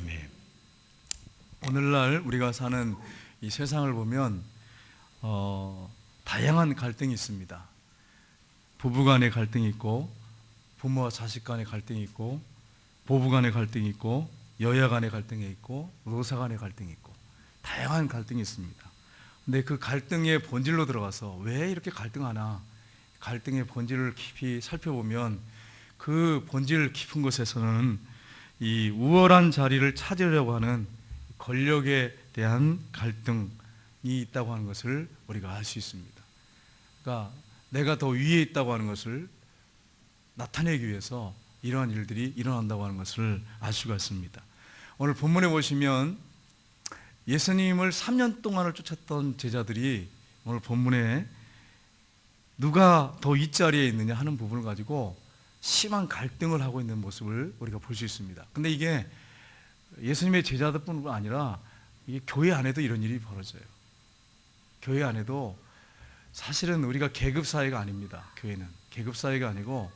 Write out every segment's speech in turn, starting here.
네. 오늘날 우리가 사는 이 세상을 보면 다양한 갈등이 있습니다. 부부 간의 갈등이 있고, 부모와 자식 간의 갈등이 있고, 보부 간의 갈등이 있고, 여야 간의 갈등이 있고, 노사 간의 갈등이 있고, 다양한 갈등이 있습니다. 근데 그 갈등의 본질로 들어가서 왜 이렇게 갈등하나, 갈등의 본질을 깊이 살펴보면 그 본질 깊은 곳에서는 이 우월한 자리를 찾으려고 하는 권력에 대한 갈등이 있다고 하는 것을 우리가 알 수 있습니다. 그러니까 내가 더 위에 있다고 하는 것을 나타내기 위해서 이러한 일들이 일어난다고 하는 것을 알 수가 있습니다. 오늘 본문에 보시면 예수님을 3년 동안을 쫓았던 제자들이 오늘 본문에 누가 더 윗자리에 있느냐 하는 부분을 가지고 심한 갈등을 하고 있는 모습을 우리가 볼 수 있습니다. 근데 이게 예수님의 제자들뿐만 아니라 이게 교회 안에도 이런 일이 벌어져요. 교회 안에도 사실은 우리가 계급 사회가 아닙니다. 교회는 계급 사회가 아니고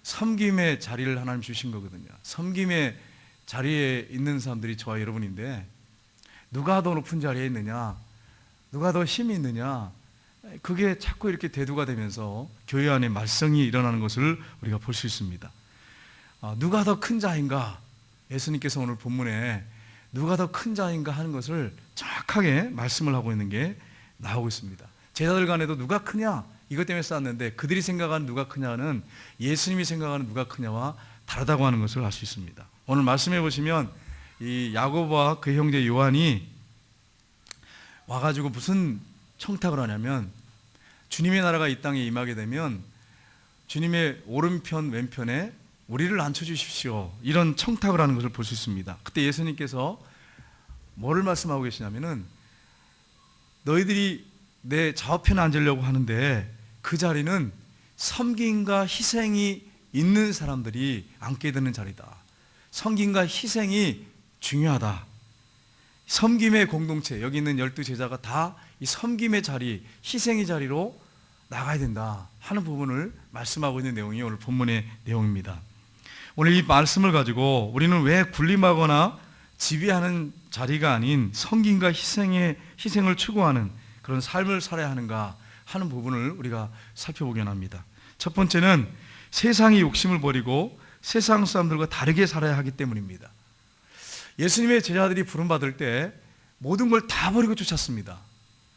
섬김의 자리를 하나님 주신 거거든요. 섬김의 자리에 있는 사람들이 저와 여러분인데 누가 더 높은 자리에 있느냐, 누가 더 힘이 있느냐, 그게 자꾸 이렇게 대두가 되면서 교회 안에 말썽이 일어나는 것을 우리가 볼 수 있습니다. 누가 더 큰 자인가? 예수님께서 오늘 본문에 누가 더 큰 자인가 하는 것을 정확하게 말씀을 하고 있는 게 나오고 있습니다. 제자들 간에도 누가 크냐? 이것 때문에 싸웠는데 그들이 생각하는 누가 크냐는 예수님이 생각하는 누가 크냐와 다르다고 하는 것을 알 수 있습니다. 오늘 말씀해 보시면 이 야고보와 그 형제 요한이 와가지고 무슨 청탁을 하냐면 주님의 나라가 이 땅에 임하게 되면 주님의 오른편 왼편에 우리를 앉혀주십시오, 이런 청탁을 하는 것을 볼 수 있습니다. 그때 예수님께서 뭐를 말씀하고 계시냐면은 너희들이 내 좌우편에 앉으려고 하는데 그 자리는 섬김과 희생이 있는 사람들이 앉게 되는 자리다. 섬김과 희생이 중요하다. 섬김의 공동체, 여기 있는 12제자가 다 이 섬김의 자리, 희생의 자리로 나가야 된다 하는 부분을 말씀하고 있는 내용이 오늘 본문의 내용입니다. 오늘 이 말씀을 가지고 우리는 왜 군림하거나 지배하는 자리가 아닌 섬김과 희생을 추구하는 그런 삶을 살아야 하는가 하는 부분을 우리가 살펴보긴 합니다. 첫 번째는 세상의 욕심을 버리고 세상 사람들과 다르게 살아야 하기 때문입니다. 예수님의 제자들이 부름받을 때 모든 걸 다 버리고 쫓았습니다.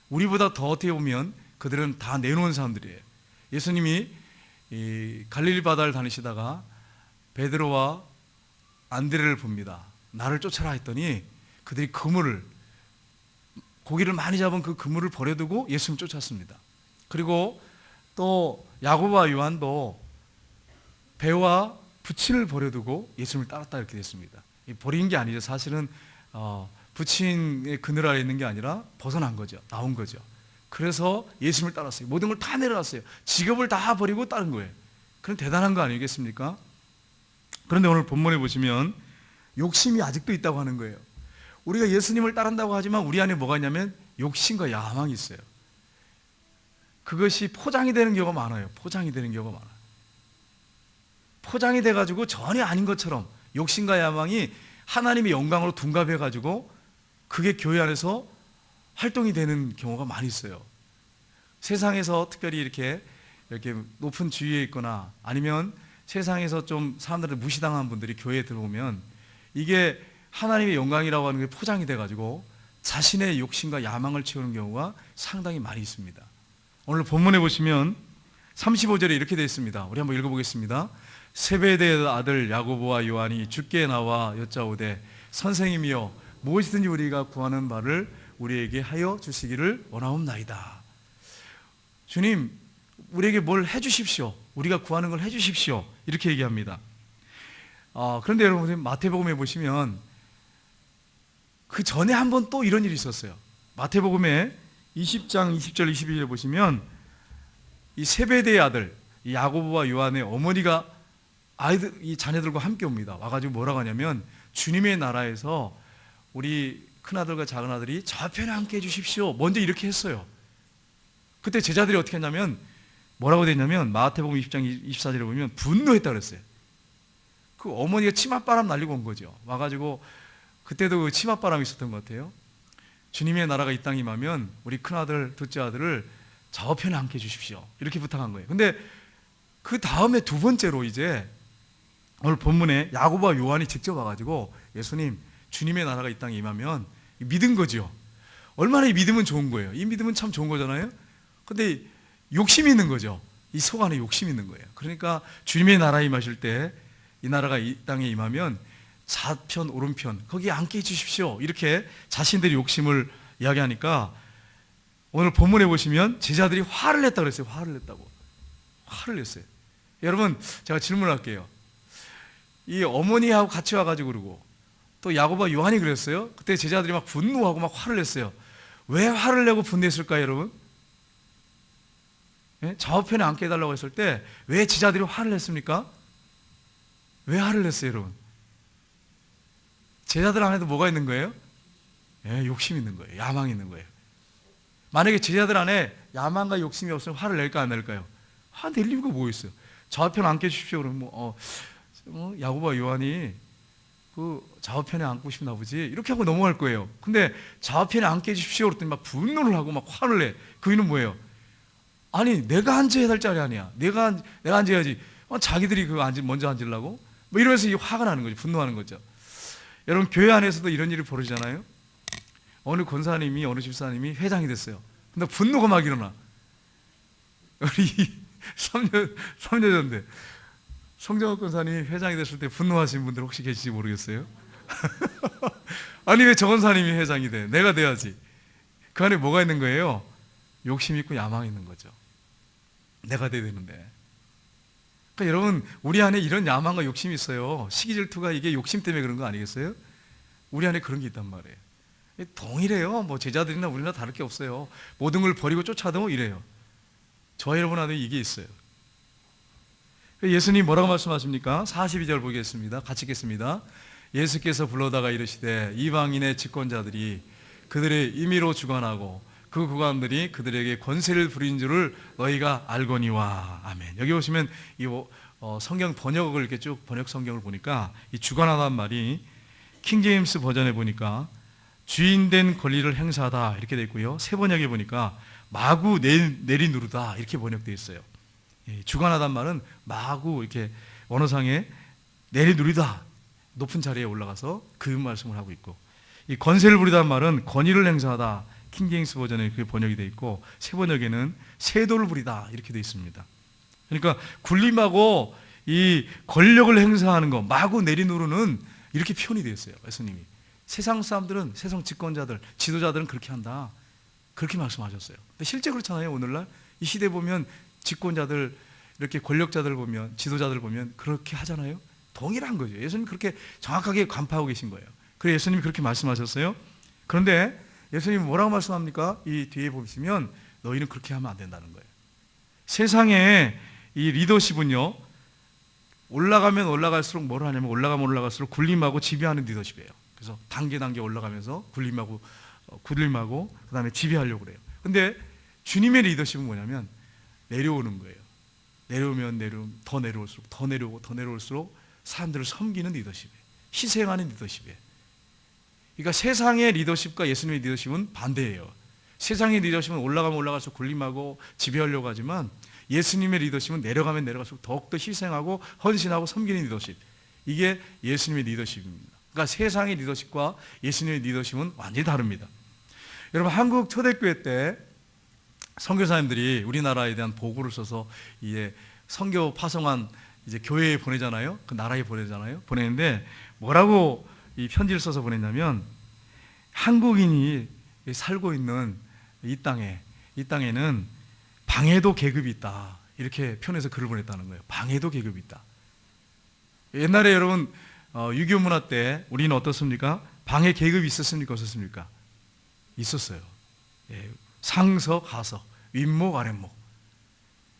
우리보다 더 어떻게 보면 그들은 다 내놓은 사람들이에요. 예수님이 이 갈릴리 바다를 다니시다가 베드로와 안드레를 봅니다. 나를 쫓아라 했더니 그들이 고기를 많이 잡은 그 그물을 버려두고 예수님 쫓았습니다. 그리고 또 야고보와 요한도 배와 부친을 버려두고 예수님을 따랐다 이렇게 됐습니다. 버린 게 아니죠. 사실은 부친의 그늘 아래 있는 게 아니라 벗어난 거죠. 나온 거죠. 그래서 예수님을 따랐어요. 모든 걸 다 내려놨어요. 직업을 다 버리고 따른 거예요. 그럼 대단한 거 아니겠습니까? 그런데 오늘 본문에 보시면 욕심이 아직도 있다고 하는 거예요. 우리가 예수님을 따른다고 하지만 우리 안에 뭐가 있냐면 욕심과 야망이 있어요. 그것이 포장이 되는 경우가 많아요. 포장이 되는 경우가 많아요. 포장이 돼가지고 전혀 아닌 것처럼 욕심과 야망이 하나님의 영광으로 둔갑해가지고 그게 교회 안에서 활동이 되는 경우가 많이 있어요. 세상에서 특별히 이렇게 높은 지위에 있거나 아니면 세상에서 좀 사람들한테 무시당한 분들이 교회에 들어오면 이게 하나님의 영광이라고 하는 게 포장이 돼가지고 자신의 욕심과 야망을 채우는 경우가 상당히 많이 있습니다. 오늘 본문에 보시면 35절에 이렇게 되어 있습니다. 우리 한번 읽어보겠습니다. 세베대의 아들 야고보와 요한이 주께 나와 여짜오되 선생님이여 무엇이든지 우리가 구하는 바를 우리에게 하여 주시기를 원하옵나이다. 주님, 우리에게 뭘 해주십시오. 우리가 구하는 걸 해주십시오. 이렇게 얘기합니다. 그런데 여러분 마태복음에 보시면 그 전에 한 번 또 이런 일이 있었어요. 마태복음에 20장 20절 22절에 보시면 이 세베대의 아들 이 야고보와 요한의 어머니가 이 자녀들과 함께 옵니다. 와가지고 뭐라고 하냐면 주님의 나라에서 우리 큰아들과 작은아들이 좌편에 함께 해주십시오. 먼저 이렇게 했어요. 그때 제자들이 어떻게 했냐면 뭐라고 됐냐면 마태복음 20장 24절에 보면 분노했다고 그랬어요. 그 어머니가 치맛바람 날리고 온 거죠. 와가지고 그때도 그 치맛바람이 있었던 것 같아요. 주님의 나라가 이 땅에 임하면 우리 큰아들, 둘째 아들을 좌우편에 앉게 해주십시오. 이렇게 부탁한 거예요. 근데 그 다음에 두 번째로 이제 오늘 본문에 야고보와 요한이 직접 와가지고 예수님, 주님의 나라가 이 땅에 임하면 믿은 거죠. 얼마나 이 믿음은 좋은 거예요. 이 믿음은 참 좋은 거잖아요. 근데 욕심이 있는 거죠. 이 속 안에 욕심이 있는 거예요. 그러니까 주님의 나라에 임하실 때 이 나라가 이 땅에 임하면 좌편 오른편 거기에 앉게 해주십시오. 이렇게 자신들이 욕심을 이야기하니까 오늘 본문에 보시면 제자들이 화를 냈다고 그랬어요. 화를 냈다고. 화를 냈어요. 여러분, 제가 질문할게요. 이 어머니하고 같이 와가지고 그러고 또 야고보와 요한이 그랬어요. 그때 제자들이 막 분노하고 막 화를 냈어요. 왜 화를 내고 분노했을까요, 여러분? 좌우편에 앉게 해달라고 했을 때 왜 제자들이 화를 냈습니까? 왜 화를 냈어요, 여러분? 제자들 안에도 뭐가 있는 거예요? 욕심이 있는 거예요. 야망이 있는 거예요. 만약에 제자들 안에 야망과 욕심이 없으면 화를 낼까 안 낼까요? 낼 이유가 뭐 있어요? 좌우편 앉게 해주십시오. 그러면 야고보와 요한이 그 좌우편에 앉고 싶나 보지 이렇게 하고 넘어갈 거예요. 근데 좌우편에 앉게 해주십시오 그랬더니 막 분노를 하고 막 화를 내. 그 이유는 뭐예요? 아니 내가 앉아야 될 자리 아니야. 내가 앉아야지. 자기들이 먼저 앉으려고 뭐 이러면서 이 화가 나는 거죠. 분노하는 거죠. 여러분, 교회 안에서도 이런 일이 벌어지잖아요. 어느 권사님이, 어느 집사님이 회장이 됐어요. 근데 분노가 막 일어나. 우리 3년 전인데 성정학 권사님이 회장이 됐을 때 분노하신 분들 혹시 계실지 모르겠어요? 아니 왜 저 권사님이 회장이 돼? 내가 돼야지. 그 안에 뭐가 있는 거예요? 욕심 있고 야망이 있는 거죠. 내가 돼야 되는데. 그러니까 여러분, 우리 안에 이런 야망과 욕심이 있어요. 시기 질투가 이게 욕심 때문에 그런 거 아니겠어요? 우리 안에 그런 게 있단 말이에요. 동일해요. 뭐 제자들이나 우리나 다를 게 없어요. 모든 걸 버리고 쫓아도 이래요. 저와 여러분 안에 이게 있어요. 예수님 뭐라고 말씀하십니까? 42절 보겠습니다. 같이 읽겠습니다. 예수께서 불러다가 이르시되 이방인의 집권자들이 그들의 임의로 주관하고 그 구관들이 그들에게 권세를 부린 줄을 너희가 알거니와. 아멘. 여기 보시면 이 성경 번역을 이렇게 쭉 번역 성경을 보니까 이 주관하다는 말이 킹제임스 버전에 보니까 주인된 권리를 행사하다 이렇게 되어 있고요. 새 번역에 보니까 마구 내리누르다 이렇게 번역되어 있어요. 주관하다는 말은 마구 이렇게 언어상에 내리누리다, 높은 자리에 올라가서 그 말씀을 하고 있고, 이 권세를 부리다는 말은 권위를 행사하다, 킹제임스 버전에 그게 번역이 되어 있고, 새 번역에는 세도를 부리다 이렇게 되어 있습니다. 그러니까 군림하고 이 권력을 행사하는 거, 마구 내리누르는 이렇게 표현이 되어 있어요. 예수님이 세상 사람들은, 세상 집권자들, 지도자들은 그렇게 한다, 그렇게 말씀하셨어요. 근데 실제 그렇잖아요. 오늘날 이 시대 보면 집권자들, 이렇게 권력자들 보면, 지도자들 보면 그렇게 하잖아요. 동일한 거죠. 예수님 그렇게 정확하게 간파하고 계신 거예요. 그래서 예수님이 그렇게 말씀하셨어요. 그런데 예수님이 뭐라고 말씀합니까? 이 뒤에 보시면 너희는 그렇게 하면 안 된다는 거예요. 세상에 이 리더십은요, 올라가면 올라갈수록 뭘 하냐면 올라가면 올라갈수록 군림하고 지배하는 리더십이에요. 그래서 단계 올라가면서 군림하고 그 다음에 지배하려고 그래요. 근데 주님의 리더십은 뭐냐면 내려오는 거예요. 내려오면 더 내려올수록 더 내려올수록 사람들을 섬기는 리더십이에요. 희생하는 리더십이에요. 그러니까 세상의 리더십과 예수님의 리더십은 반대예요. 세상의 리더십은 올라가면 올라갈수록 군림하고 지배하려고 하지만 예수님의 리더십은 내려가면 내려갈수록 더욱더 희생하고 헌신하고 섬기는 리더십. 이게 예수님의 리더십입니다. 그러니까 세상의 리더십과 예수님의 리더십은 완전히 다릅니다. 여러분, 한국 초대교회 때 선교사님들이 우리나라에 대한 보고를 써서 이제 선교 파송한 이제 교회에 보내잖아요. 그 나라에 보내잖아요. 보내는데 뭐라고 이 편지를 써서 보냈냐면, 한국인이 살고 있는 이 땅에는 방해도 계급이 있다, 이렇게 표현해서 글을 보냈다는 거예요. 방해도 계급이 있다. 옛날에 여러분 6.25 문화 때 우리는 어떻습니까? 방해 계급이 있었습니까? 없었습니까? 있었어요. 예, 상석, 하석, 윗목, 아랫목.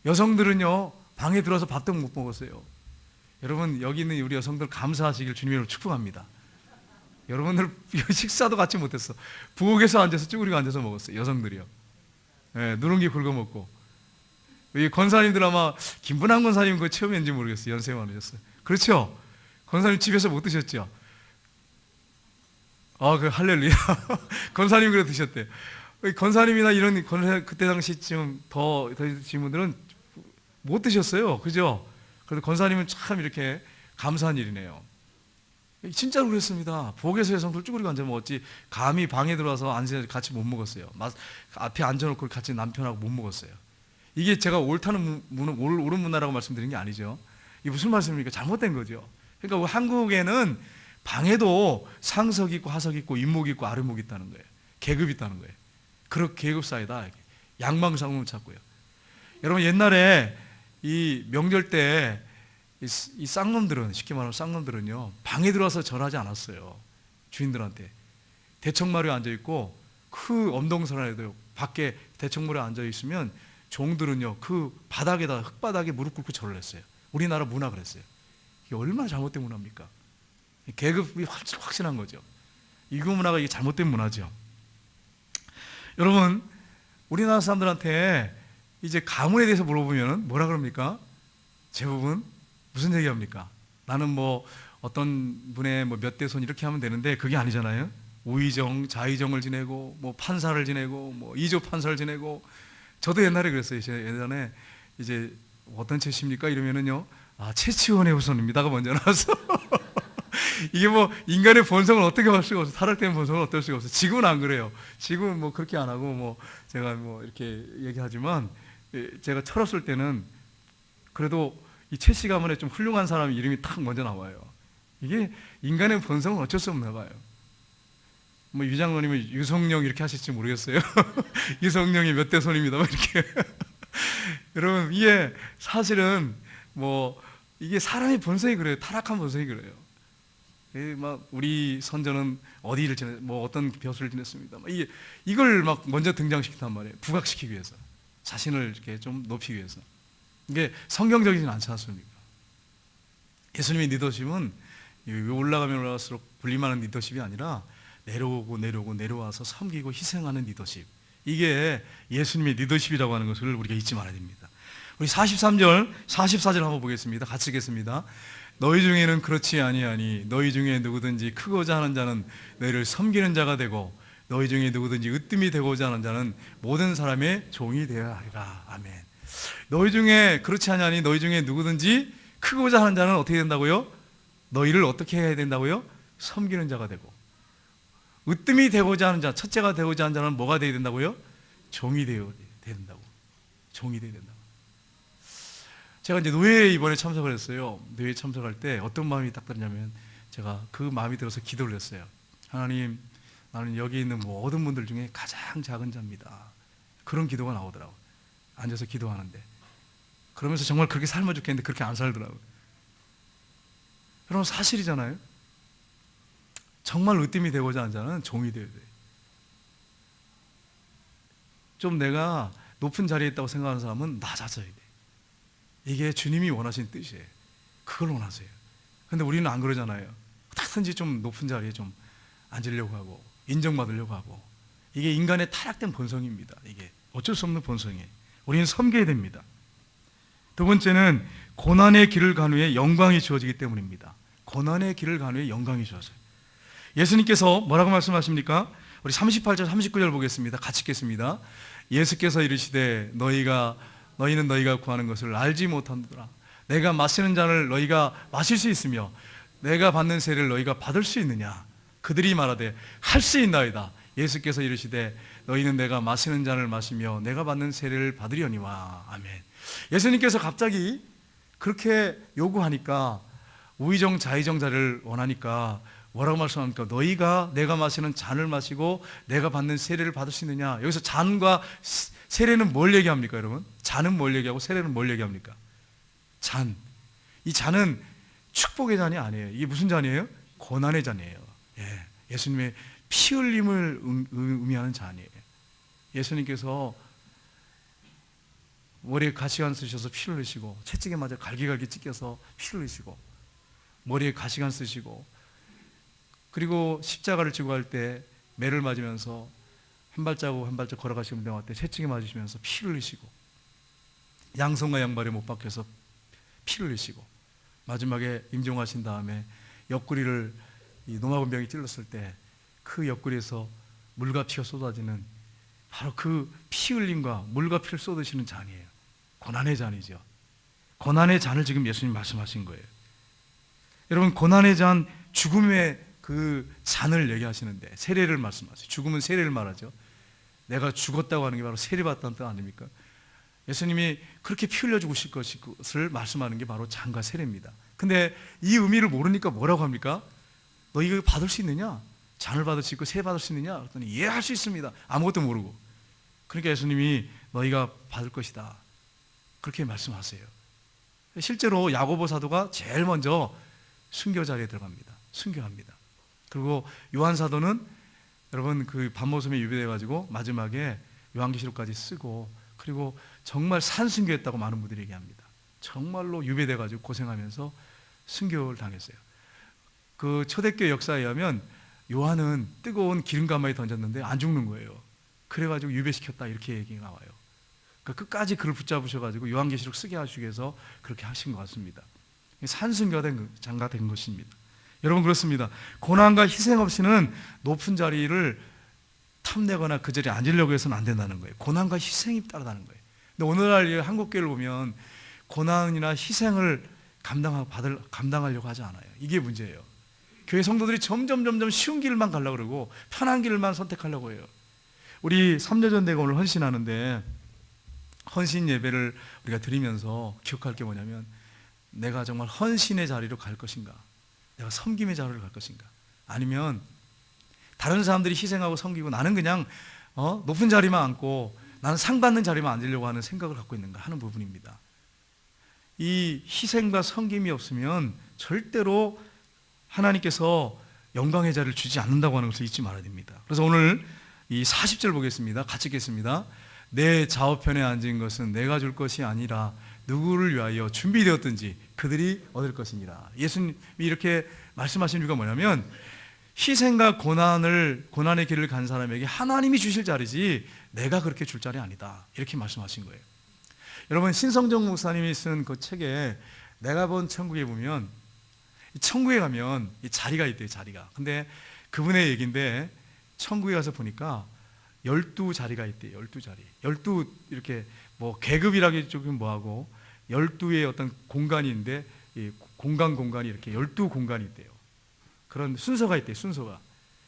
여성들은요 방에 들어와서 밥도 못 먹었어요. 여러분, 여기 있는 우리 여성들 감사하시길 주님으로 축복합니다. 여러분들 식사도 같이 못했어. 부엌에서 앉아서 쭈그리고 앉아서 먹었어요. 여성들이요. 예, 누룽지 굵어 먹고. 이 권사님들 아마 김분한 권사님 그 체험인지 모르겠어요. 연세 많으셨어요. 그렇죠? 권사님 집에서 못 드셨죠? 아, 그 할렐루야. 권사님 그래 드셨대요. 권사님이나 이런 그때 당시쯤 더 드신 분들은 못 드셨어요. 그죠? 그래서 권사님은 참 이렇게 감사한 일이네요. 진짜로 그랬습니다. 복에서의 성도를 쭈그리고 앉아 먹었지 감히 방에 들어와서 앉아 같이 못 먹었어요. 앞에 앉아놓고 같이 남편하고 못 먹었어요. 이게 제가 옳은 문화라고 말씀드린 게 아니죠. 이게 무슨 말씀입니까? 잘못된 거죠. 그러니까 한국에는 방에도 상석 있고 하석 있고 윗목 있고 아랫목 있다는 거예요. 계급 있다는 거예요. 그런 계급 사이다. 양방상을 찾고요. 여러분 옛날에 이 명절 때 이 쌍놈들은 쉽게 말하면 쌍놈들은요 방에 들어와서 절하지 않았어요. 주인들한테 대청마루에 앉아 있고 그 엄동설안에도 밖에 대청마루에 앉아 있으면 종들은요 그 바닥에다 흙바닥에 무릎 꿇고 절을 했어요. 우리나라 문화 그랬어요. 이게 얼마나 잘못된 문화입니까? 계급이 확실한 거죠. 이거 문화가 이게 잘못된 문화죠. 여러분 우리나라 사람들한테 이제 가문에 대해서 물어보면 뭐라 그럽니까? 대부분 무슨 얘기합니까? 나는 뭐 어떤 분의 뭐 몇 대 손 이렇게 하면 되는데 그게 아니잖아요. 우의정, 자의정을 지내고 뭐 판사를 지내고 뭐 이조 판사를 지내고 저도 옛날에 그랬어요. 예전에 이제 어떤 채씨입니까? 이러면은요 아 채치원의 후손입니다가 먼저 나와서 이게 뭐 인간의 본성을 어떻게 할 수가 없어. 타락된 본성을 어떨 수가 없어. 지금은 안 그래요. 지금은 뭐 그렇게 안 하고 뭐 제가 뭐 이렇게 얘기하지만 제가 철없을 때는 그래도 이 채씨 가문에 좀 훌륭한 사람 이름이 탁 먼저 나와요. 이게 인간의 본성은 어쩔 수 없나 봐요. 뭐 유장로님은 유성령 이렇게 하실지 모르겠어요. 유성령이 몇 대 손입니다. 이렇게. 여러분 이게 사실은 뭐 이게 사람의 본성이 그래요. 타락한 본성이 그래요. 막 우리 선조는 어디를 뭐 어떤 벼슬을 지냈습니다. 이걸 막 먼저 등장시켰단 말이에요. 부각시키기 위해서 자신을 이렇게 좀 높이기 위해서. 이게 성경적이진 않지 않습니까? 예수님의 리더십은 올라가면 올라갈수록 불림하는 리더십이 아니라 내려와서 섬기고 희생하는 리더십. 이게 예수님의 리더십이라고 하는 것을 우리가 잊지 말아야 됩니다. 우리 43절, 44절 한번 보겠습니다. 같이 읽겠습니다. 너희 중에는 그렇지 아니하니 너희 중에 누구든지 크고자 하는 자는 너희를 섬기는 자가 되고 너희 중에 누구든지 으뜸이 되고자 하는 자는 모든 사람의 종이 되어야 하리라. 아멘. 너희 중에 그렇지 아니하니 너희 중에 누구든지 크고자 하는 자는 어떻게 된다고요? 너희를 어떻게 해야 된다고요? 섬기는 자가 되고 으뜸이 되고자 하는 자, 첫째가 되고자 하는 자는 뭐가 되어야 된다고요? 종이 되어야 된다고. 종이 되어야 된다고. 제가 이제 노예에 이번에 참석을 했어요. 노예에 참석할 때 어떤 마음이 딱 들었냐면 제가 그 마음이 들어서 기도를 했어요. 하나님, 나는 여기 있는 모든 분들 중에 가장 작은 자입니다. 그런 기도가 나오더라고요. 앉아서 기도하는데 그러면서 정말 그렇게 살면 좋겠는데 그렇게 안 살더라고요. 여러분 사실이잖아요. 정말 으뜸이 되고자 하는 자는 종이 되어야 돼요. 좀 내가 높은 자리에 있다고 생각하는 사람은 낮아져야 돼. 이게 주님이 원하시는 뜻이에요. 그걸 원하세요. 근데 우리는 안 그러잖아요. 어떻게든지 좀 높은 자리에 좀 앉으려고 하고 인정받으려고 하고 이게 인간의 타락된 본성입니다. 이게 어쩔 수 없는 본성이에요. 우리는 섬겨야 됩니다. 두 번째는 고난의 길을 간 후에 영광이 주어지기 때문입니다. 고난의 길을 간 후에 영광이 주어져요. 예수님께서 뭐라고 말씀하십니까? 우리 38절 39절 보겠습니다. 같이 읽겠습니다. 예수께서 이르시되 너희는 너희가 구하는 것을 알지 못하노라. 내가 마시는 잔을 너희가 마실 수 있으며 내가 받는 세를 너희가 받을 수 있느냐? 그들이 말하되 할 수 있나이다. 예수께서 이르시되 너희는 내가 마시는 잔을 마시며 내가 받는 세를 받으려니와. 아멘. 예수님께서 갑자기 그렇게 요구하니까 우의정 자의정 자를 원하니까 뭐라고 말씀합니까? 너희가 내가 마시는 잔을 마시고 내가 받는 세례를 받을 수 있느냐? 여기서 잔과 세례는 뭘 얘기합니까, 여러분? 잔은 뭘 얘기하고 세례는 뭘 얘기합니까? 잔. 이 잔은 축복의 잔이 아니에요. 이게 무슨 잔이에요? 고난의 잔이에요. 예. 예수님의 피 흘림을 의미하는 잔이에요. 예수님께서 머리에 가시관 쓰셔서 피를 흘리시고 채찍에 맞아 갈기갈기 찢겨서 피를 흘리시고 머리에 가시관 쓰시고 그리고 십자가를 지고 갈 때 매를 맞으면서 한 발자국 한 발자국 걸어가시는 동안 때 채찍에 맞으시면서 피를 흘리시고 양손과 양발에 못 박혀서 피를 흘리시고 마지막에 임종하신 다음에 옆구리를 이 노마군병이 찔렀을 때 그 옆구리에서 물과 피가 쏟아지는 바로 그 피 흘림과 물과 피를 쏟으시는 잔이에요. 고난의 잔이죠. 고난의 잔을 지금 예수님 말씀하신 거예요. 여러분, 고난의 잔, 죽음의 그 잔을 얘기하시는데 세례를 말씀하세요. 죽음은 세례를 말하죠. 내가 죽었다고 하는 게 바로 세례받다는 뜻 아닙니까? 예수님이 그렇게 피 흘려 죽으실 것을 말씀하는 게 바로 잔과 세례입니다. 근데 이 의미를 모르니까 뭐라고 합니까? 너 이거 받을 수 있느냐? 잔을 받을 수 있고 세례 받을 수 있느냐? 그랬더니 예, 할 수 있습니다. 아무것도 모르고. 그러니까 예수님이 너희가 받을 것이다, 그렇게 말씀하세요. 실제로 야고보 사도가 제일 먼저 순교 자리에 들어갑니다. 순교합니다. 그리고 요한 사도는 여러분 그 밤모섬에 유배돼 가지고 마지막에 요한계시록까지 쓰고, 그리고 정말 산순교했다고 많은 분들이 얘기합니다. 정말로 유배돼 가지고 고생하면서 순교를 당했어요. 그 초대교회 역사에 의하면 요한은 뜨거운 기름가마에 던졌는데 안 죽는 거예요. 그래가지고 유배시켰다, 이렇게 얘기가 나와요. 그러니까 끝까지 그를 붙잡으셔가지고 요한계시록 쓰게 하시기 위해서 그렇게 하신 것 같습니다. 산순교가 장가 된 것입니다. 여러분, 그렇습니다. 고난과 희생 없이는 높은 자리를 탐내거나 그 자리에 앉으려고 해서는 안 된다는 거예요. 고난과 희생이 따르다는 거예요. 근데 오늘날 한국교회를 보면 고난이나 희생을 감당하려고 하지 않아요. 이게 문제예요. 교회 성도들이 점점 쉬운 길만 가려고 그러고 편한 길만 선택하려고 해요. 우리 3년 되고 오늘 헌신하는데, 헌신 예배를 우리가 드리면서 기억할 게 뭐냐면, 내가 정말 헌신의 자리로 갈 것인가, 내가 섬김의 자리로 갈 것인가, 아니면 다른 사람들이 희생하고 섬기고 나는 그냥 높은 자리만 앉고 나는 상 받는 자리만 앉으려고 하는 생각을 갖고 있는가 하는 부분입니다. 이 희생과 섬김이 없으면 절대로 하나님께서 영광의 자리를 주지 않는다고 하는 것을 잊지 말아야 됩니다. 그래서 오늘 이 40절 보겠습니다. 같이 읽겠습니다. 내 좌우편에 앉은 것은 내가 줄 것이 아니라 누구를 위하여 준비되었든지 그들이 얻을 것이니라. 예수님이 이렇게 말씀하신 이유가 뭐냐면, 희생과 고난의 길을 간 사람에게 하나님이 주실 자리지 내가 그렇게 줄 자리 아니다, 이렇게 말씀하신 거예요. 여러분, 신성정 목사님이 쓴 그 책에 내가 본 천국에 보면, 천국에 가면 이 자리가 있대요, 자리가. 근데 그분의 얘기인데, 천국에 가서 보니까 12자리가 있대요. 12자리. 12 이렇게 뭐 계급이라기 조금 뭐하고 12의 어떤 공간이 있는데, 이 공간이 이렇게 12공간이 있대요. 그런 순서가 있대요, 순서가.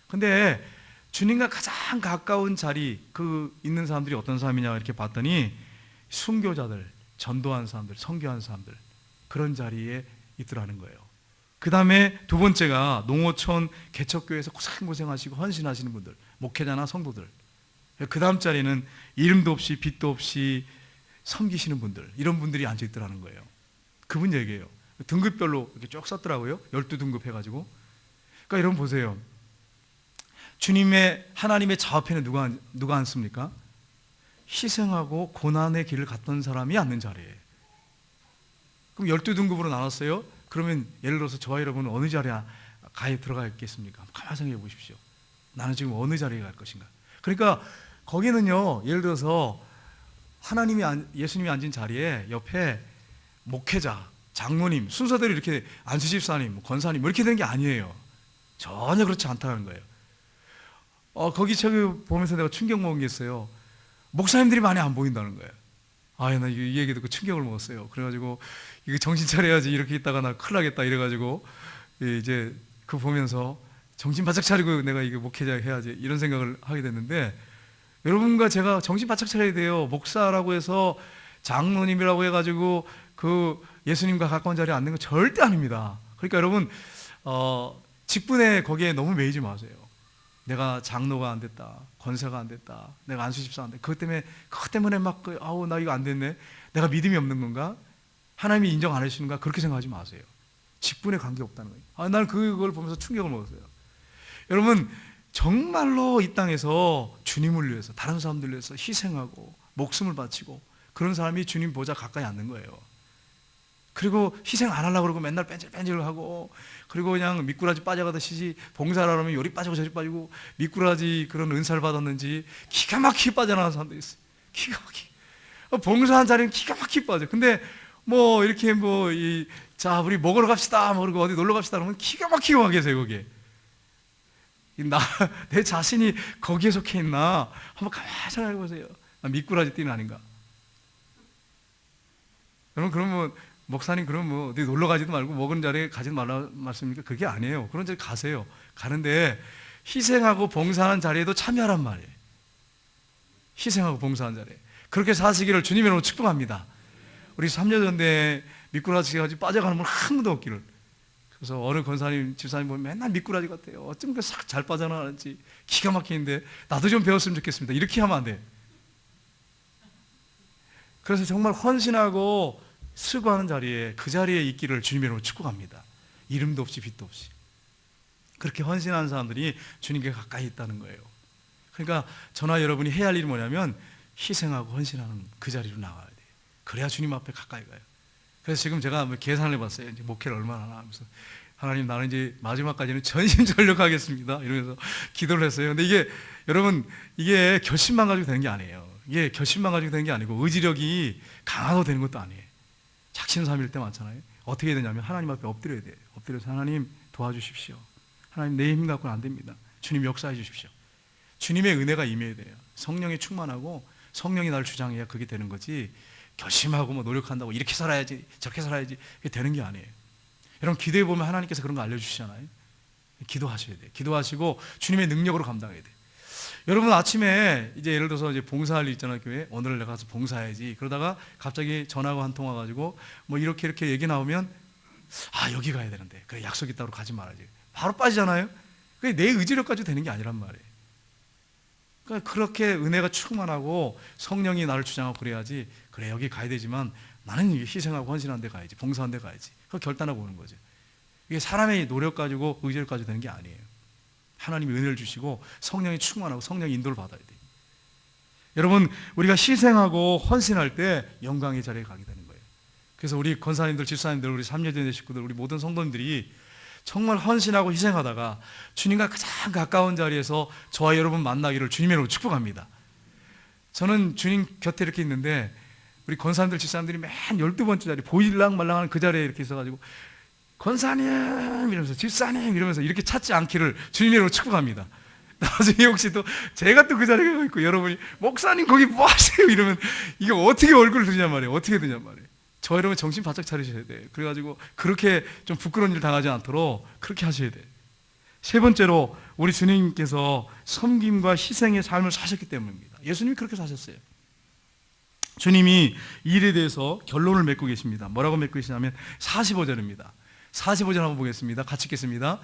근데 주님과 가장 가까운 자리, 그 있는 사람들이 어떤 사람이냐 이렇게 봤더니 순교자들, 전도한 사람들, 선교한 사람들, 그런 자리에 있더라는 거예요. 그 다음에 두 번째가 농어촌 개척교회에서 고생하시고 헌신하시는 분들, 목회자나 성도들. 그 다음 자리는 이름도 없이 빛도 없이 섬기시는 분들, 이런 분들이 앉아있더라는 거예요. 그분 얘기예요. 등급별로 이렇게 쭉 썼더라고요. 12등급 해가지고. 그러니까 여러분 보세요. 하나님의 좌우편에 누가 앉습니까? 희생하고 고난의 길을 갔던 사람이 앉는 자리예요. 그럼 12등급으로 나눴어요. 그러면 예를 들어서 저와 여러분은 어느 자리에 들어가 있겠습니까? 가만히 생각해 보십시오. 나는 지금 어느 자리에 갈 것인가? 그러니까 거기는요, 예를 들어서 예수님이 앉은 자리에 옆에 목회자, 장로님, 순서대로 이렇게 안수집사님, 권사님 이렇게 되는 게 아니에요. 전혀 그렇지 않다는 거예요. 거기 저기 보면서 내가 충격 먹은 게 있어요. 목사님들이 많이 안 보인다는 거예요. 나 이 얘기 듣고 충격을 먹었어요. 그래가지고 이거 정신 차려야지, 이렇게 있다가 나 큰일 나겠다 이래가지고 이제 그거 보면서 정신 바짝 차리고 내가 이거 목회자 해야지, 이런 생각을 하게 됐는데, 여러분과 제가 정신 바짝 차려야 돼요. 목사라고 해서 장로님이라고 해가지고 그 예수님과 가까운 자리에 앉는 건 절대 아닙니다. 그러니까 여러분 직분에 거기에 너무 매이지 마세요. 내가 장로가 안 됐다, 권사가 안 됐다, 내가 안수집사 안 됐다, 그것 때문에 막 나 이거 안 됐네, 내가 믿음이 없는 건가, 하나님이 인정 안 해주시는가, 그렇게 생각하지 마세요. 직분에 관계없다는 거예요. 나는 그걸 보면서 충격을 먹었어요. 여러분, 정말로 이 땅에서 주님을 위해서, 다른 사람들을 위해서 희생하고 목숨을 바치고 그런 사람이 주님 보좌 가까이 앉는 거예요. 그리고 희생 안 하려고 그러고 맨날 뺀질뺀질하고, 그리고 그냥 미꾸라지 빠져가듯이 봉사를 하려면 요리 빠지고 저리 빠지고, 미꾸라지 그런 은사를 받았는지 기가 막히게 빠져나가는 사람들이 있어요. 기가 막히게. 봉사한 자리는 기가 막히게 빠져. 근데 뭐 이렇게 자 우리 먹으러 갑시다, 그리고 어디 놀러 갑시다 그러면 기가 막히게 와 계세요. 거기에 내 자신이 거기에 속해 있나 한번 가만히 생각해 보세요. 미꾸라지 띠는 아닌가? 여러분, 그러면 목사님 그러면 어디 놀러 가지도 말고 먹은 자리에 가지도 말라 말씀입니까? 그게 아니에요. 그런 자리 가세요. 가는데 희생하고 봉사하는 자리에도 참여하란 말이에요. 희생하고 봉사하는 자리에 그렇게 사시기를 주님의 이름으로 축복합니다. 우리 3년 전에 미꾸라지가 빠져가는 분 한 번도 없기를. 그래서 어느 권사님, 집사님 보면 맨날 미꾸라지 같아요. 어쩜 그렇게 싹 잘 빠져나가는지 기가 막히는데 나도 좀 배웠으면 좋겠습니다. 이렇게 하면 안 돼. 그래서 정말 헌신하고 수고하는 자리에 그 자리에 있기를 주님의 이름으로 축복합니다. 이름도 없이 빛도 없이 그렇게 헌신하는 사람들이 주님께 가까이 있다는 거예요. 그러니까 저나 여러분이 해야 할 일이 뭐냐면 희생하고 헌신하는 그 자리로 나가야 돼요. 그래야 주님 앞에 가까이 가요. 그래서 지금 제가 계산을 해봤어요. 이제 목회를 얼마나 하나 하면서 하나님, 나는 이제 마지막까지는 전심전력하겠습니다 이러면서 기도를 했어요. 근데 이게 여러분, 이게 결심만 가지고 되는 게 아니에요. 이게 결심만 가지고 되는 게 아니고 의지력이 강하고 되는 것도 아니에요. 작심삼일 때 많잖아요. 어떻게 해야 되냐면 하나님 앞에 엎드려야 돼요. 엎드려서 하나님 도와주십시오. 하나님, 내 힘 갖고는 안 됩니다. 주님 역사해 주십시오. 주님의 은혜가 임해야 돼요. 성령이 충만하고 성령이 나를 주장해야 그게 되는 거지, 결심하고 뭐 노력한다고 이렇게 살아야지 저렇게 살아야지 그게 되는 게 아니에요. 여러분, 기도해 보면 하나님께서 그런 거 알려주시잖아요. 기도하셔야 돼요. 기도하시고 주님의 능력으로 감당해야 돼요. 여러분, 아침에 이제 예를 들어서 이제 봉사할 일 있잖아요. 교회 오늘 내가 가서 봉사해야지. 그러다가 갑자기 전화가 한 통 와가지고 뭐 이렇게 얘기 나오면 여기 가야 되는데 그래, 약속 있다고 가지 말아야지. 바로 빠지잖아요. 그게 내 의지력 가지고 되는 게 아니란 말이에요. 그러니까 그렇게 은혜가 충만하고 성령이 나를 주장하고 그래야지. 그래, 여기 가야 되지만 나는 희생하고 헌신한 데 가야지, 봉사한 데 가야지. 그거 결단하고 오는 거죠. 이게 사람의 노력 가지고 의지력 가지고 되는 게 아니에요. 하나님이 은혜를 주시고 성령이 충만하고 성령의 인도를 받아야 돼요. 여러분, 우리가 희생하고 헌신할 때 영광의 자리에 가게 되는 거예요. 그래서 우리 권사님들, 집사님들, 우리 삼례전의 식구들, 우리 모든 성도님들이 정말 헌신하고 희생하다가 주님과 가장 가까운 자리에서 저와 여러분 만나기를 주님의 이름으로 축복합니다. 저는 주님 곁에 이렇게 있는데 우리 권사님들, 집사님들이 맨 12번째 자리 보일랑 말랑하는 그 자리에 이렇게 있어가지고 권사님 이러면서, 집사님 이러면서 이렇게 찾지 않기를 주님의 이름으로 축복합니다. 나중에 혹시 또 제가 또 그 자리에 가 있고 여러분이 목사님 거기 뭐 하세요 이러면 이게 어떻게 얼굴을 드냐 말이에요. 어떻게 되냐 말이에요. 저 여러분 정신 바짝 차리셔야 돼요. 그래가지고 그렇게 좀 부끄러운 일 당하지 않도록 그렇게 하셔야 돼요. 세 번째로 우리 주님께서 섬김과 희생의 삶을 사셨기 때문입니다. 예수님이 그렇게 사셨어요. 주님이 이 일에 대해서 결론을 맺고 계십니다. 뭐라고 맺고 계시냐면 45절입니다. 45절 한번 보겠습니다. 같이 읽겠습니다.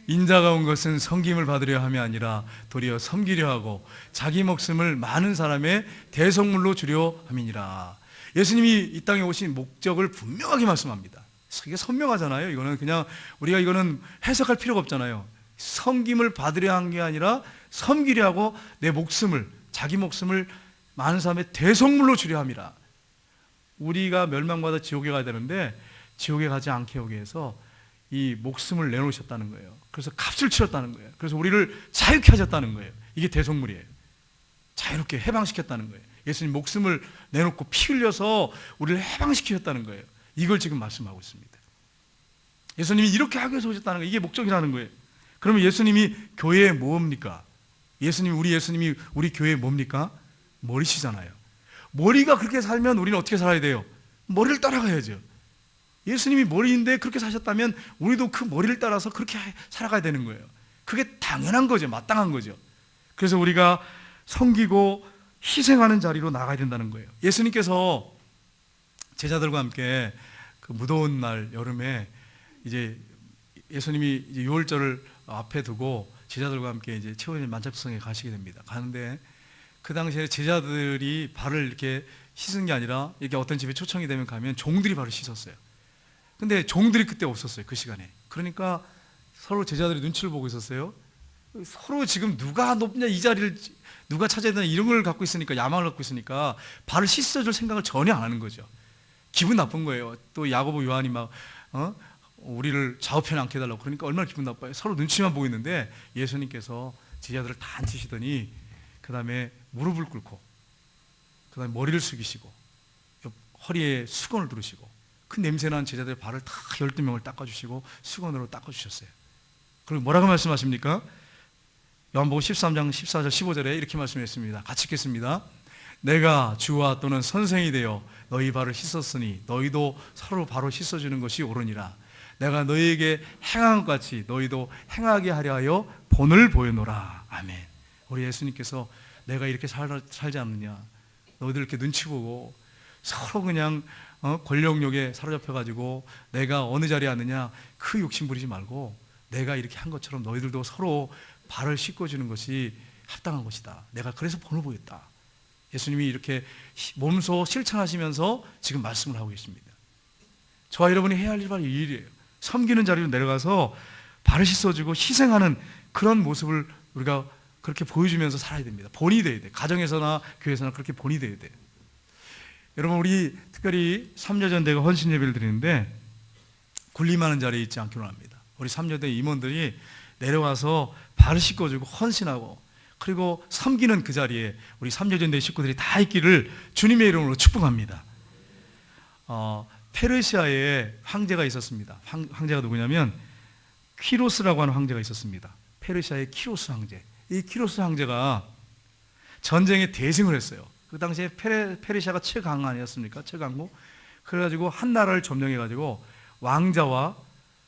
인자가 온 것은 섬김을 받으려 함이 아니라 도리어 섬기려 하고 자기 목숨을 많은 사람의 대속물로 주려 함이니라. 예수님이 이 땅에 오신 목적을 분명하게 말씀합니다. 이게 선명하잖아요. 이거는 그냥 우리가 이거는 해석할 필요가 없잖아요. 섬김을 받으려 한 게 아니라 섬기려 하고 내 목숨을, 자기 목숨을 많은 사람의 대속물로 주려 함이라. 우리가 멸망받아 지옥에 가야 되는데 지옥에 가지 않게 하기 위해서 이 목숨을 내놓으셨다는 거예요. 그래서 값을 치렀다는 거예요. 그래서 우리를 자유케 하셨다는 거예요. 이게 대속물이에요. 자유롭게 해방시켰다는 거예요. 예수님 목숨을 내놓고 피 흘려서 우리를 해방시키셨다는 거예요. 이걸 지금 말씀하고 있습니다. 예수님이 이렇게 하기 위해서 오셨다는 거예요. 이게 목적이라는 거예요. 그러면 예수님이 교회에 뭡니까? 우리 예수님이 우리 교회에 뭡니까? 머리시잖아요. 머리가 그렇게 살면 우리는 어떻게 살아야 돼요? 머리를 따라가야죠. 예수님이 머리인데 그렇게 사셨다면 우리도 그 머리를 따라서 그렇게 살아가야 되는 거예요. 그게 당연한 거죠. 마땅한 거죠. 그래서 우리가 섬기고 희생하는 자리로 나가야 된다는 거예요. 예수님께서 제자들과 함께 그 무더운 날 여름에 이제 예수님이 이제 유월절을 앞에 두고 제자들과 함께 이제 최후의 만찬성에 가시게 됩니다. 가는데 그 당시에 제자들이 발을 이렇게 씻은 게 아니라 이렇게 어떤 집에 초청이 되면 가면 종들이 발을 씻었어요. 근데 종들이 그때 없었어요. 그 시간에. 그러니까 서로 제자들이 눈치를 보고 있었어요. 서로 지금 누가 높냐, 이 자리를 누가 차지해야 되나 이런 걸 갖고 있으니까, 야망을 갖고 있으니까 발을 씻어줄 생각을 전혀 안 하는 거죠. 기분 나쁜 거예요. 또 야고보, 요한이 막 우리를 좌우편에 앉게 해달라고 그러니까 얼마나 기분 나빠요. 서로 눈치만 보고 있는데 예수님께서 제자들을 다 앉히시더니 그 다음에 무릎을 꿇고 그 다음에 머리를 숙이시고 허리에 수건을 두르시고 그 냄새난 제자들의 발을 다 12명을 닦아주시고 수건으로 닦아주셨어요. 그리고 뭐라고 말씀하십니까? 요한복음 13장 14절 15절에 이렇게 말씀했습니다. 같이 읽겠습니다. 내가 주와 또는 선생이 되어 너희 발을 씻었으니 너희도 서로 바로 씻어주는 것이 옳으니라. 내가 너희에게 행한 것 같이 너희도 행하게 하려 하여 본을 보여노라. 아멘. 우리 예수님께서 내가 이렇게 살지 않느냐, 너희들 이렇게 눈치 보고 서로 그냥 권력욕에 사로잡혀가지고 내가 어느 자리에 앉느냐 그 욕심 부리지 말고 내가 이렇게 한 것처럼 너희들도 서로 발을 씻고주는 것이 합당한 것이다. 내가 그래서 본을 보였다. 예수님이 이렇게 몸소 실천하시면서 지금 말씀을 하고 계십니다. 저와 여러분이 해야 할 일이 바로 이 일이에요. 섬기는 자리로 내려가서 발을 씻어주고 희생하는 그런 모습을 우리가 그렇게 보여주면서 살아야 됩니다. 본이 돼야 돼. 가정에서나 교회에서나 그렇게 본이 돼야 돼. 여러분, 우리 특별히 3여전대가 헌신 예배를 드리는데 군림하는 자리에 있지 않기로 합니다. 우리 3여대 임원들이 내려와서 발을 씻겨주고 헌신하고 그리고 섬기는 그 자리에 우리 3여전대 식구들이 다 있기를 주님의 이름으로 축복합니다. 페르시아에 황제가 있었습니다. 황제가 누구냐면 키로스라고 하는 황제가 있었습니다. 페르시아의 키로스 황제. 이 키로스 황제가 전쟁에 대승을 했어요. 그 당시에 페르시아가 최강 아니었습니까? 최강국. 그래가지고 한 나라를 점령해가지고 왕자와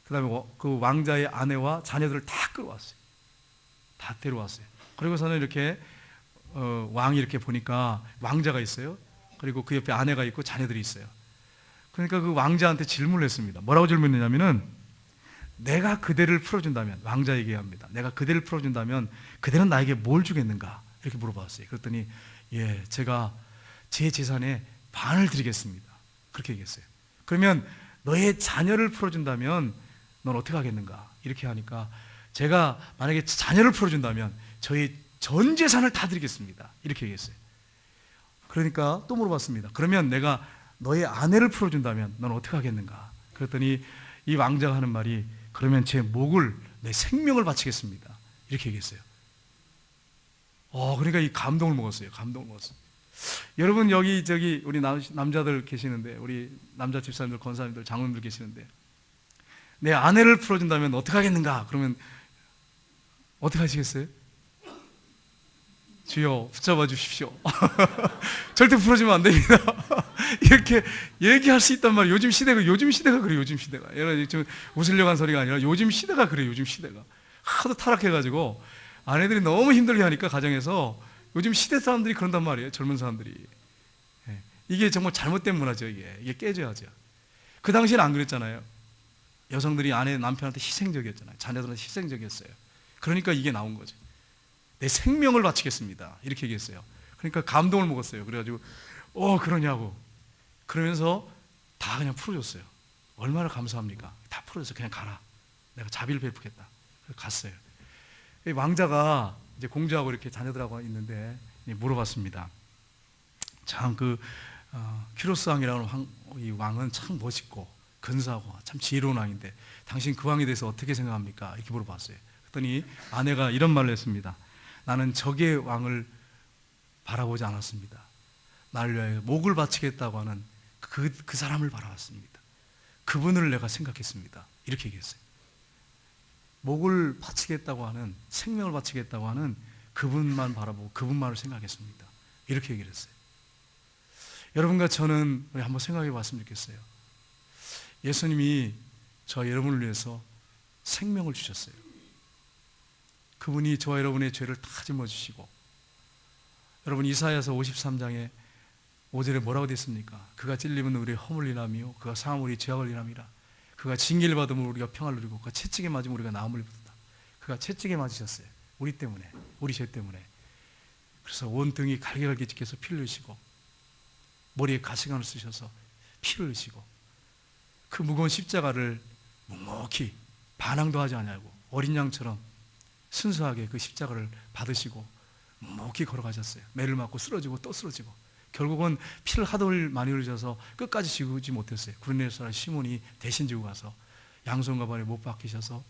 그다음에 그 왕자의 아내와 자녀들을 다 끌어왔어요. 다 데려왔어요. 그리고서는 이렇게 왕이 이렇게 보니까 왕자가 있어요. 그리고 그 옆에 아내가 있고 자녀들이 있어요. 그러니까 그 왕자한테 질문을 했습니다. 뭐라고 질문했냐면은 내가 그대를 풀어준다면, 왕자 얘기합니다. 내가 그대를 풀어준다면 그대는 나에게 뭘 주겠는가? 이렇게 물어봤어요. 그랬더니 예, 제가 제 재산의 반을 드리겠습니다. 그렇게 얘기했어요. 그러면 너의 자녀를 풀어준다면 넌 어떻게 하겠는가? 이렇게 하니까 제가 만약에 자녀를 풀어준다면 저희 전 재산을 다 드리겠습니다. 이렇게 얘기했어요. 그러니까 또 물어봤습니다. 그러면 내가 너의 아내를 풀어준다면 넌 어떻게 하겠는가? 그랬더니 이 왕자가 하는 말이 그러면 제 목을, 내 생명을 바치겠습니다. 이렇게 얘기했어요. 그러니까 이 감동을 먹었어요. 감동을 먹었어요. 여러분 여기 우리 남자들 계시는데, 우리 남자 집사님들, 권사님들, 장로님들 계시는데 내 아내를 풀어준다면 어떻게 하겠는가? 그러면 어떻게 하시겠어요? 주여 붙잡아 주십시오. 절대 풀어주면 안 됩니다. 이렇게 얘기할 수 있단 말이에요. 요즘 시대가 그래요. 요즘 시대가. 여러분 지금 웃으려고 한 소리가 아니라 요즘 시대가 그래요. 요즘 시대가 하도 타락해가지고 아내들이 너무 힘들게 하니까 가정에서 요즘 시대 사람들이 그런단 말이에요. 젊은 사람들이. 이게 정말 잘못된 문화죠. 이게 깨져야죠. 그 당시에는 안 그랬잖아요. 여성들이 남편한테 희생적이었잖아요. 자녀들한테 희생적이었어요. 그러니까 이게 나온 거죠. 내 생명을 바치겠습니다. 이렇게 얘기했어요. 그러니까 감동을 먹었어요. 그래가지고 그러냐고. 그러면서 다 그냥 풀어줬어요. 얼마나 감사합니까? 다 풀어줘서 그냥 가라. 내가 자비를 베푸겠다. 그래서 갔어요. 왕자가 이제 공주하고 이렇게 자녀들하고 있는데 물어봤습니다. 참 키로스 왕이라는 이 왕은 참 멋있고 근사하고 참 지혜로운 왕인데 당신 그 왕에 대해서 어떻게 생각합니까? 이렇게 물어봤어요. 그랬더니 아내가 이런 말을 했습니다. 나는 적의 왕을 바라보지 않았습니다. 나를 위하여 목을 바치겠다고 하는 그 사람을 바라봤습니다. 그분을 내가 생각했습니다. 이렇게 얘기했어요. 목을 바치겠다고 하는, 생명을 바치겠다고 하는 그분만 바라보고 그분만을 생각했습니다. 이렇게 얘기를 했어요. 여러분과 저는 우리 한번 생각해 봤으면 좋겠어요. 예수님이 저와 여러분을 위해서 생명을 주셨어요. 그분이 저와 여러분의 죄를 다 짊어지시고, 여러분 이사야서 53장에 5절에 뭐라고 되어 있습니까? 그가 찔림은 우리의 허물 인함이요 그가 상함은 우리의 죄악을 인함이라. 그가 징계를 받으면 우리가 평화를 누리고 그가 채찍에 맞으면 우리가 나음을 입었다. 그가 채찍에 맞으셨어요. 우리 때문에, 우리 죄 때문에. 그래서 온 등이 갈개갈개 찢겨서 피를 흘리시고 머리에 가시관을 쓰셔서 피를 흘리시고 그 무거운 십자가를 묵묵히 반항도 하지 않냐고 어린 양처럼 순수하게 그 십자가를 받으시고 묵묵히 걸어가셨어요. 매를 맞고 쓰러지고 또 쓰러지고 결국은 피를 하도 많이 흘리셔서 끝까지 지우지 못했어요. 구레네 사람 시몬이 대신 지고 가서 양손과 발에 못 박히셔서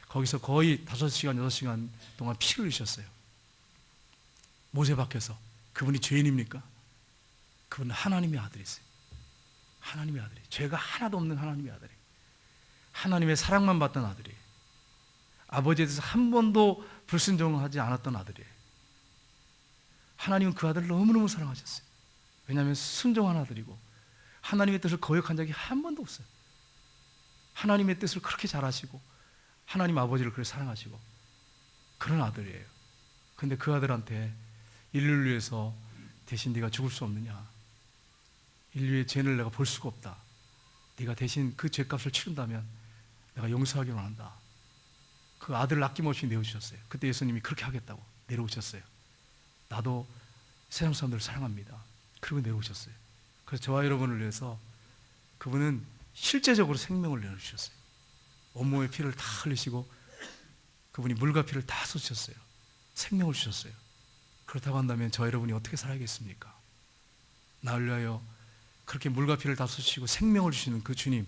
거기서 거의 5시간, 6시간 동안 피를 흘리셨어요. 못에 박혀서. 그분이 죄인입니까? 그분은 하나님의 아들이세요. 하나님의 아들이에요. 죄가 하나도 없는 하나님의 아들이에요. 하나님의 사랑만 받던 아들이에요. 아버지에 대해서 한 번도 불순종하지 않았던 아들이에요. 하나님은 그 아들을 너무너무 사랑하셨어요. 왜냐하면 순종한 아들이고 하나님의 뜻을 거역한 적이 한 번도 없어요. 하나님의 뜻을 그렇게 잘하시고 하나님 아버지를 그렇게 사랑하시고 그런 아들이에요. 근데 그 아들한테 인류를 위해서 대신 네가 죽을 수 없느냐, 인류의 죄를 내가 볼 수가 없다, 네가 대신 그 죄값을 치른다면 내가 용서하기 원한다. 그 아들을 아낌없이 내어주셨어요. 그때 예수님이 그렇게 하겠다고 내려오셨어요. 나도 세상 사람들을 사랑합니다. 그리고 내려오셨어요. 그래서 저와 여러분을 위해서 그분은 실제적으로 생명을 내어주셨어요. 온몸의 피를 다 흘리시고 그분이 물과 피를 다 쏟으셨어요. 생명을 주셨어요. 그렇다고 한다면 저와 여러분이 어떻게 살아야겠습니까? 나를 위하여 그렇게 물과 피를 다 쏟으시고 생명을 주시는 그 주님,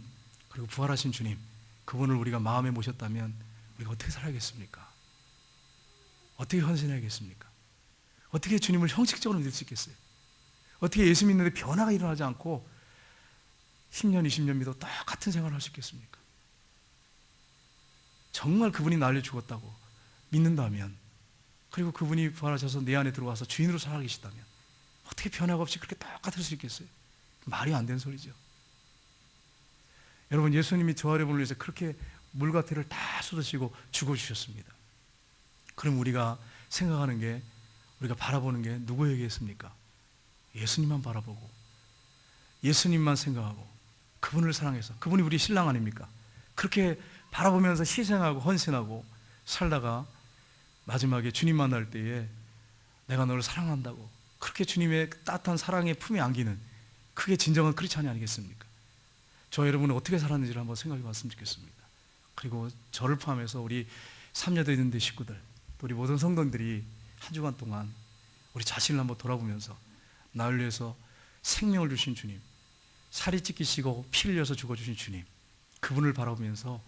그리고 부활하신 주님, 그분을 우리가 마음에 모셨다면 우리가 어떻게 살아야겠습니까? 어떻게 헌신해야겠습니까? 어떻게 주님을 형식적으로 믿을 수 있겠어요? 어떻게 예수 믿는데 변화가 일어나지 않고 10년, 20년 믿어 똑같은 생활을 할 수 있겠습니까? 정말 그분이 나를 죽었다고 믿는다면, 그리고 그분이 부활하셔서 내 안에 들어와서 주인으로 살아계시다면 어떻게 변화가 없이 그렇게 똑같을 수 있겠어요? 말이 안 되는 소리죠. 여러분, 예수님이 저와 여러분을 위해서 그렇게 물과 피를 다 쏟으시고 죽어주셨습니다. 그럼 우리가 생각하는 게, 우리가 바라보는 게 누구에게겠습니까? 예수님만 바라보고 예수님만 생각하고 그분을 사랑해서, 그분이 우리 신랑 아닙니까? 그렇게 바라보면서 희생하고 헌신하고 살다가 마지막에 주님 만날 때에 내가 너를 사랑한다고 그렇게 주님의 따뜻한 사랑의 품에 안기는, 그게 진정한 크리스찬이 아니겠습니까? 저 여러분은 어떻게 살았는지를 한번 생각해 봤으면 좋겠습니다. 그리고 저를 포함해서 우리 삼여대 있는데 식구들, 또 우리 모든 성도들이 한 주간 동안 우리 자신을 한번 돌아보면서 나를 위해서 생명을 주신 주님, 살이 찢기시고 피 흘려서 죽어주신 주님, 그분을 바라보면서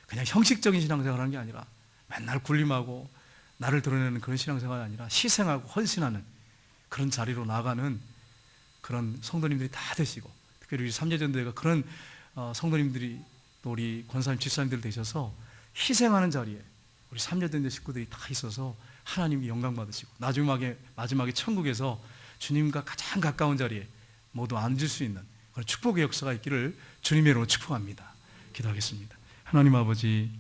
그냥 형식적인 신앙생활을 하는 게 아니라 맨날 굴림하고 나를 드러내는 그런 신앙생활이 아니라 희생하고 헌신하는 그런 자리로 나아가는 그런 성도님들이 다 되시고, 특별히 우리 삼재전도회가 그런 성도님들이, 또 우리 권사님, 집사님들 되셔서 희생하는 자리에 우리 삼재전도회 식구들이 다 있어서 하나님이 영광 받으시고 마지막에 천국에서 주님과 가장 가까운 자리에 모두 앉을 수 있는 그런 축복의 역사가 있기를 주님의 이름으로 축복합니다. 기도하겠습니다. 하나님 아버지,